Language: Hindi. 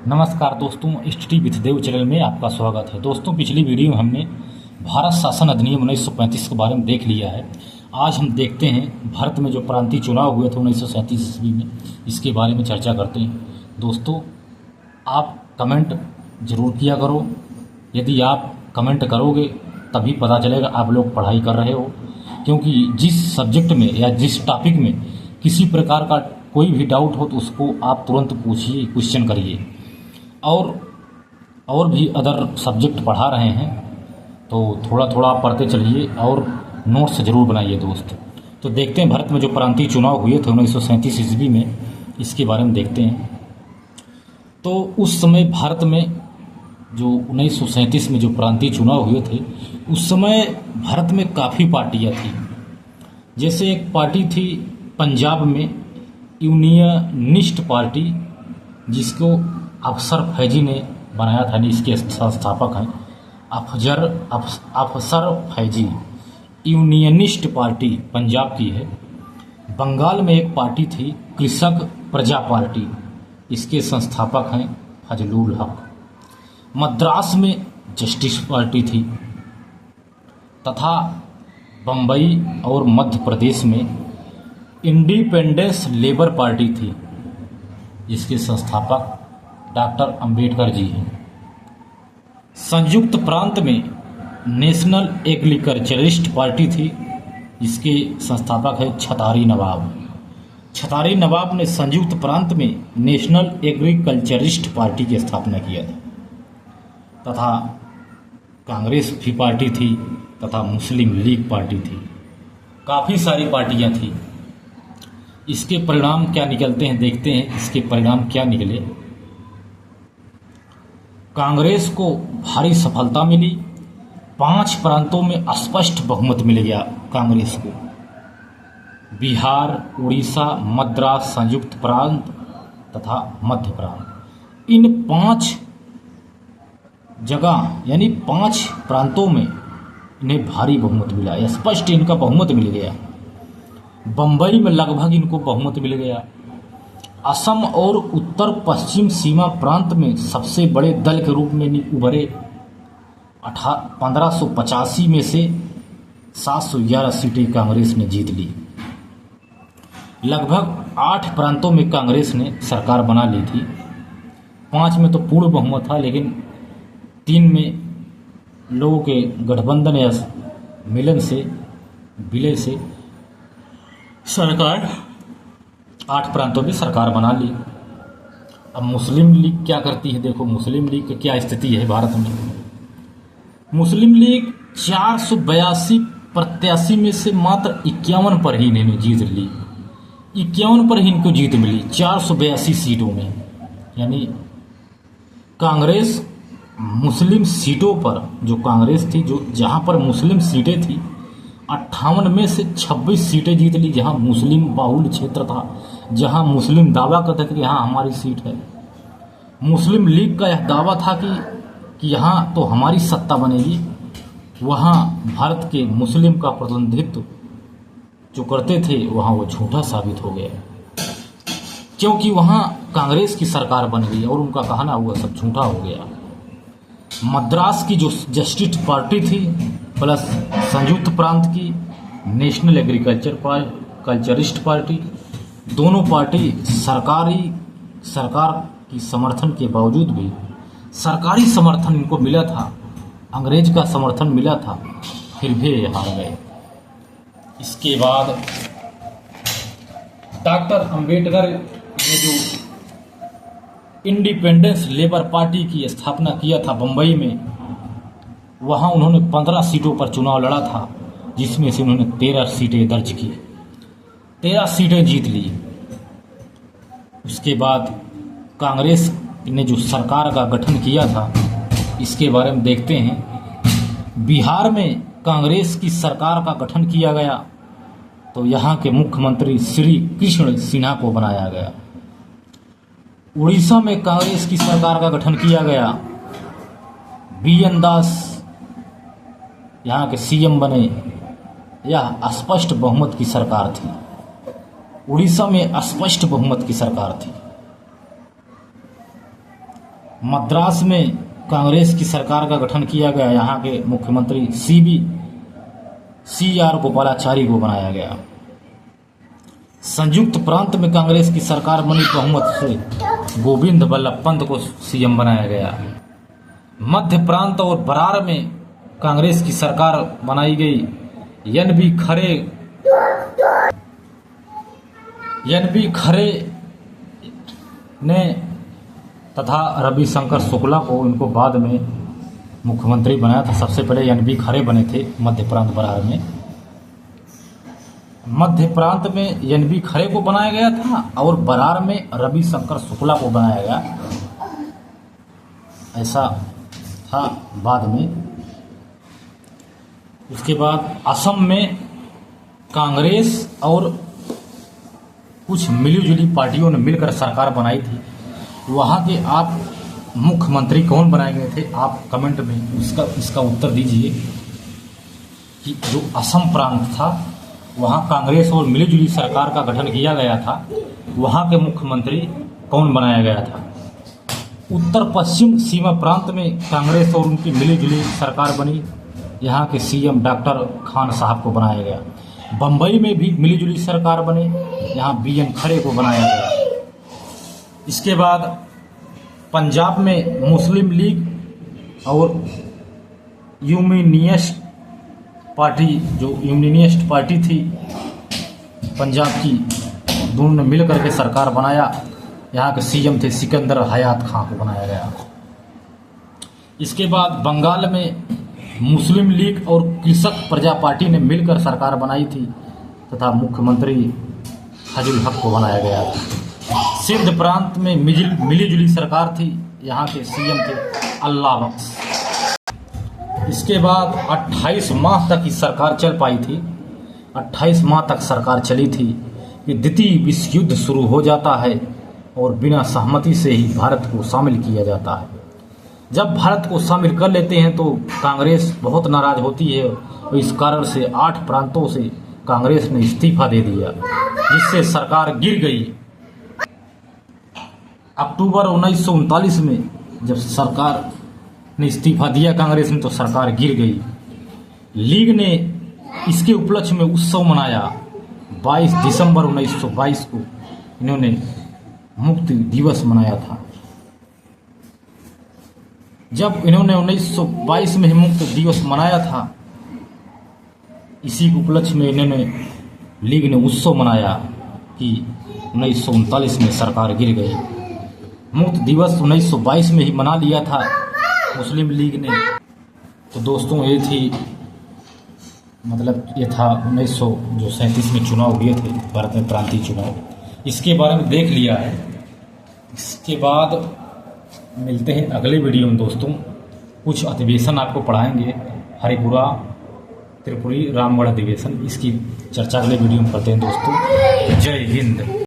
नमस्कार दोस्तों, एसटी विथ देव चैनल में आपका स्वागत है। दोस्तों, पिछली वीडियो में हमने भारत शासन अधिनियम 1935 के बारे में देख लिया है। आज हम देखते हैं भारत में जो प्रांतीय चुनाव हुए थे 1937 ईस्वी में, इसके बारे में चर्चा करते हैं। दोस्तों, आप कमेंट ज़रूर किया करो। यदि आप कमेंट करोगे तभी पता चलेगा आप लोग पढ़ाई कर रहे हो, क्योंकि जिस सब्जेक्ट में या जिस टॉपिक में किसी प्रकार का कोई भी डाउट हो तो उसको आप तुरंत पूछिए, क्वेश्चन करिए। और भी अदर सब्जेक्ट पढ़ा रहे हैं तो थोड़ा थोड़ा पढ़ते चलिए और नोट्स ज़रूर बनाइए दोस्त। तो देखते हैं भारत में जो प्रांतीय चुनाव हुए थे 1937 ईस्वी में, इसके बारे में देखते हैं। तो उस समय भारत में जो 1937 में जो प्रांतीय चुनाव हुए थे, उस समय भारत में काफ़ी पार्टियां थी। जैसे एक पार्टी थी पंजाब में, यूनियनिस्ट पार्टी, जिसको अफसर फैजी ने बनाया था, इसके संस्थापक हैं अफसर फैजी। यूनियनिस्ट पार्टी पंजाब की है। बंगाल में एक पार्टी थी कृषक प्रजा पार्टी, इसके संस्थापक हैं फजलुल हक। मद्रास में जस्टिस पार्टी थी, तथा बम्बई और मध्य प्रदेश में इंडिपेंडेंस लेबर पार्टी थी, जिसके संस्थापक डॉक्टर अंबेडकर जी हैं। संयुक्त प्रांत में नेशनल एग्रीकल्चरिस्ट पार्टी थी, जिसके संस्थापक है छतारी नवाब। छतारी नवाब ने संयुक्त प्रांत में नेशनल एग्रीकल्चरिस्ट पार्टी की स्थापना किया था। तथा कांग्रेस भी पार्टी थी, तथा मुस्लिम लीग पार्टी थी। काफ़ी सारी पार्टियां थी। इसके परिणाम क्या निकलते हैं, देखते हैं इसके परिणाम क्या निकले। कांग्रेस को भारी सफलता मिली। 5 प्रांतों में स्पष्ट बहुमत मिल गया कांग्रेस को। बिहार, उड़ीसा, मद्रास, संयुक्त प्रांत तथा मध्य प्रांत, इन 5 जगह यानी 5 प्रांतों में इन्हें भारी बहुमत मिला, स्पष्ट इनका बहुमत मिल गया। बम्बई में लगभग इनको बहुमत मिल गया। असम और उत्तर पश्चिम सीमा प्रांत में सबसे बड़े दल के रूप में उभरे। 1585 में से 711 सीटें कांग्रेस ने जीत ली। लगभग 8 प्रांतों में कांग्रेस ने सरकार बना ली थी। 5 में तो पूर्ण बहुमत था, लेकिन 3 में लोगों के गठबंधन या मिलन से, विलय से सरकार 8 प्रांतों में सरकार बना ली। अब मुस्लिम लीग क्या करती है, देखो मुस्लिम लीग की क्या स्थिति है भारत में। मुस्लिम लीग 482 प्रत्याशी में से मात्र 51 पर ही इन्होंने जीत ली। 51 पर ही इनको जीत मिली 482 सीटों में। यानी कांग्रेस मुस्लिम सीटों पर, जो कांग्रेस थी, जो जहां पर मुस्लिम सीटें थी, 58 में से 26 सीटें जीत ली, जहां मुस्लिम बाहुल्य क्षेत्र था, जहां मुस्लिम दावा करते थे कि यहाँ हमारी सीट है। मुस्लिम लीग का यह दावा था कि यहाँ तो हमारी सत्ता बनेगी। वहाँ भारत के मुस्लिम का प्रतिनिधित्व जो करते थे, वहाँ वो झूठा साबित हो गया, क्योंकि वहाँ कांग्रेस की सरकार बन गई और उनका कहना हुआ सब झूठा हो गया। मद्रास की जो जस्टिस पार्टी थी प्लस संयुक्त प्रांत की नेशनल एग्रीकल्चरिस्ट पार्टी, दोनों पार्टी सरकार की समर्थन के बावजूद भी, सरकारी समर्थन इनको मिला था, अंग्रेज का समर्थन मिला था, फिर भी ये हार गए। इसके बाद डॉक्टर अंबेडकर ने जो इंडिपेंडेंस लेबर पार्टी की स्थापना किया था बम्बई में, वहाँ उन्होंने 15 सीटों पर चुनाव लड़ा था, जिसमें से उन्होंने 13 सीटें दर्ज की, 13 सीटें जीत ली। उसके बाद कांग्रेस ने जो सरकार का गठन किया था, इसके बारे में देखते हैं। बिहार में कांग्रेस की सरकार का गठन किया गया, तो यहाँ के मुख्यमंत्री श्री कृष्ण सिन्हा को बनाया गया। उड़ीसा में कांग्रेस की सरकार का गठन किया गया, BN दास यहाँ के CM बने। यह स्पष्ट बहुमत की सरकार थी। उड़ीसा में स्पष्ट बहुमत की सरकार थी। मद्रास में कांग्रेस की सरकार का गठन किया गया। यहाँ के मुख्यमंत्री CR गोपालाचारी को बनाया गया। संयुक्त प्रांत में कांग्रेस की सरकार बनी, बहुमत से गोविंद बल्लभ पंत को CM बनाया गया। मध्य प्रांत और बरार में कांग्रेस की सरकार बनाई गई। NB खरे ने तथा रविशंकर शुक्ला को इनको बाद में मुख्यमंत्री बनाया था। सबसे पहले NB खरे बने थे मध्य प्रांत बरार में। मध्य प्रांत में NB खरे को बनाया गया था और बरार में रविशंकर शुक्ला को बनाया गया, ऐसा था बाद में। उसके बाद असम में कांग्रेस और कुछ मिलीजुली पार्टियों ने मिलकर सरकार बनाई थी। वहाँ के आप मुख्यमंत्री कौन बनाए गए थे, आप कमेंट में इसका उत्तर दीजिए कि जो असम प्रांत था वहाँ कांग्रेस और मिलीजुली सरकार का गठन किया गया था, वहाँ के मुख्यमंत्री कौन बनाया गया था। उत्तर पश्चिम सीमा प्रांत में कांग्रेस और उनकी मिलीजुली सरकार बनी, यहाँ के CM डॉक्टर खान साहब को बनाया गया। बम्बई में भी मिलीजुली सरकार बने, यहाँ BN खरे को बनाया गया। इसके बाद पंजाब में मुस्लिम लीग और यूनियनिस्ट पार्टी थी पंजाब की, दोनों ने मिलकर के सरकार बनाया। यहाँ के CM थे सिकंदर हयात खां को बनाया गया। इसके बाद बंगाल में मुस्लिम लीग और कृषक प्रजा पार्टी ने मिलकर सरकार बनाई थी तथा मुख्यमंत्री फजल हक को बनाया गया था। सिंध प्रांत में मिलीजुली सरकार थी, यहाँ के CM थे अल्लाह बख्श। इसके बाद 28 माह तक की सरकार चल पाई थी। 28 माह तक सरकार चली थी कि द्वितीय विश्व युद्ध शुरू हो जाता है और बिना सहमति से ही भारत को शामिल किया जाता है। जब भारत को शामिल कर लेते हैं तो कांग्रेस बहुत नाराज होती है और इस कारण से 8 प्रांतों से कांग्रेस ने इस्तीफा दे दिया, जिससे सरकार गिर गई। अक्टूबर 1939 में जब सरकार ने इस्तीफा दिया कांग्रेस ने, तो सरकार गिर गई। लीग ने इसके उपलक्ष्य में उत्सव मनाया। 22 दिसंबर 1922 को इन्होंने मुक्ति दिवस मनाया था। जब इन्होंने 1922 में ही मुक्ति दिवस मनाया था, इसी के उपलक्ष्य में इन्होंने लीग ने उत्सव मनाया कि 1939 में सरकार गिर गई। मुक्ति दिवस 1922 में ही मना लिया था मुस्लिम लीग ने। तो दोस्तों ये थी, मतलब ये था 1937 में चुनाव हुए थे भारत में, प्रांतीय चुनाव, इसके बारे में देख लिया है। इसके बाद मिलते हैं अगले वीडियो में दोस्तों। कुछ अधिवेशन आपको पढ़ाएंगे, हरिपुरा त्रिपुरी रामगढ़ अधिवेशन, इसकी चर्चा अगले वीडियो में करते हैं दोस्तों। जय हिंद।